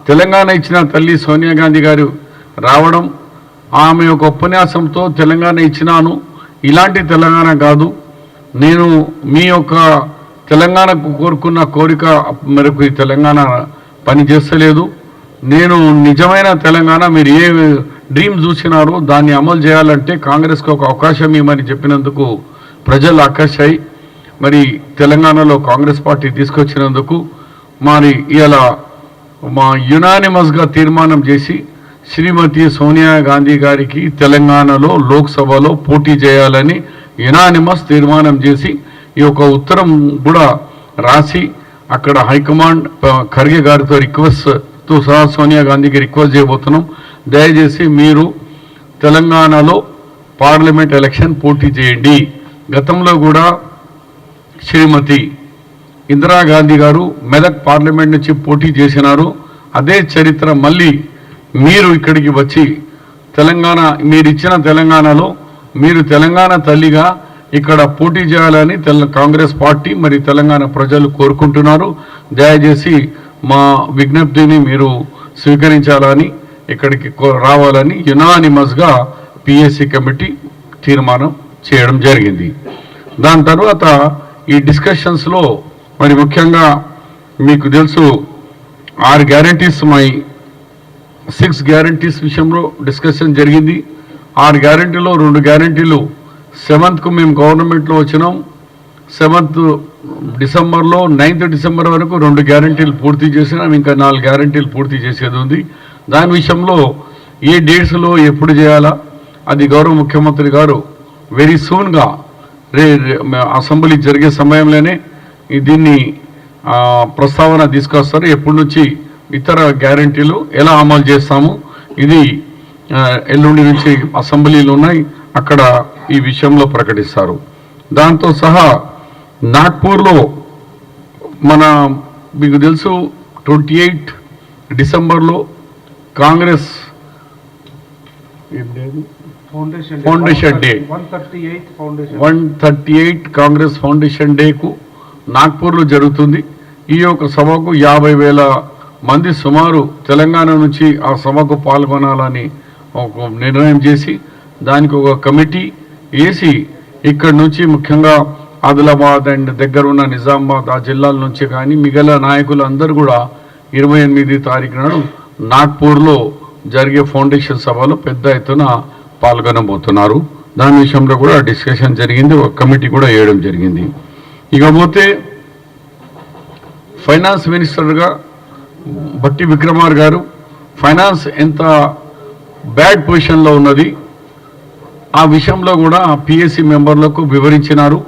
తెలంగాణ ఇచ్చిన తల్లి సోనియా గాంధీ గారు రావడం, ఆమె ఒక ఉపన్యాసంతో తెలంగాణ ఇచ్చినాను, ఇలాంటి తెలంగాణ కాదు, నేను మీ యొక్క తెలంగాణకు కోరుకున్న కోరిక మేరకు ఈ తెలంగాణ పనిచేస్తలేదు, నేను నిజమైన తెలంగాణ మీరు ఏ డ్రీమ్ చూసినారో దాన్ని అమలు చేయాలంటే కాంగ్రెస్కి ఒక అవకాశం ఇవ్వమని చెప్పినందుకు ప్రజలు ఆకర్షాయి. మరి తెలంగాణలో కాంగ్రెస్ పార్టీ తీసుకొచ్చినందుకు మరి ఇలా మా యునానిమస్గా తీర్మానం చేసి శ్రీమతి సోనియా గాంధీ గారికి తెలంగాణలో లోక్సభలో పోటీ చేయాలని యునానిమస్ తీర్మానం చేసి ఈ యొక్క ఉత్తరం కూడా రాసి అక్కడ హైకమాండ్ ఖర్గే గారితో రిక్వెస్ట్తో సహా సోనియా గాంధీకి రిక్వెస్ట్ చేయబోతున్నాం, దయచేసి మీరు తెలంగాణలో పార్లమెంట్ ఎలక్షన్ పోటీ చేయండి. గతంలో కూడా శ్రీమతి ఇందిరాగాంధీ గారు మెదక్ పార్లమెంట్ నుంచి పోటీ చేసినారు. అదే చరిత్ర మళ్ళీ మీరు ఇక్కడికి వచ్చి తెలంగాణ మీరు ఇచ్చిన తెలంగాణలో మీరు తెలంగాణ తల్లిగా ఇక్కడ పోటీ చేయాలని కాంగ్రెస్ పార్టీ మరి తెలంగాణ ప్రజలు కోరుకుంటున్నారు. దయచేసి మా విజ్ఞప్తిని మీరు స్వీకరించాలని ఇక్కడికి రావాలని యునానిమస్గా పిఎస్సి కమిటీ తీర్మానం చేయడం జరిగింది. దాని తర్వాత ఈ డిస్కషన్స్లో మరి ముఖ్యంగా మీకు తెలుసు 6 గ్యారంటీస్ 6 గ్యారంటీస్ విషయంలో డిస్కషన్ జరిగింది. 6 గ్యారంటీలో 2 గ్యారంటీలు 7th మేము గవర్నమెంట్లో వచ్చినాం. 7th డిసెంబర్లో 9th డిసెంబర్ వరకు 2 గ్యారంటీలు పూర్తి చేసినాం. ఇంకా 4 గ్యారంటీలు పూర్తి చేసేది ఉంది. దాని విషయంలో ఏ డేట్స్లో ఎప్పుడు చేయాలా అది గౌరవ ముఖ్యమంత్రి గారు వెరీ సూన్గా అసెంబ్లీ జరిగే సమయంలోనే దీన్ని ప్రస్తావన తీసుకొస్తారు. ఎప్పటి నుంచి ఇతర గ్యారంటీలు ఎలా అమలు చేస్తాము ఇది ఎల్లుండి నుంచి అసెంబ్లీలు ఉన్నాయి, అక్కడ ఈ విషయంలో ప్రకటిస్తారు. దాంతో సహా నాగ్పూర్లో మీకు తెలుసు 28 డిసెంబర్లో Congress foundation day 138 Congress foundation డేకు నాగ్పూర్లో జరుగుతుంది. ఈ యొక్క సభకు 50,000 మంది సుమారు తెలంగాణ నుంచి ఆ సభకు పాల్గొనాలని ఒక నిర్ణయం చేసి దానికి ఒక కమిటీ వేసి ఇక్కడి నుంచి ముఖ్యంగా ఆదిలాబాద్ అండ్ దగ్గరున్న నిజామాబాద్ ఆ జిల్లాల నుంచి కానీ మిగిలిన నాయకులు అందరూ కూడా 28 తారీఖు నాడు నాగ్పూర్లో జరిగే ఫౌండేషన్ సభలో పెద్ద ఎత్తున పాల్గొనబోతున్నారు. దాని విషయంలో కూడా డిస్కషన్ జరిగింది, ఒక కమిటీ కూడా వేయడం జరిగింది. ఇకపోతే ఫైనాన్స్ మినిస్టర్గా భట్టి విక్రమార్ గారు ఫైనాన్స్ ఎంత బ్యాడ్ పొజిషన్లో ఉన్నది ఆ విషయంలో కూడా పిఎస్సి మెంబర్లకు వివరించినారు.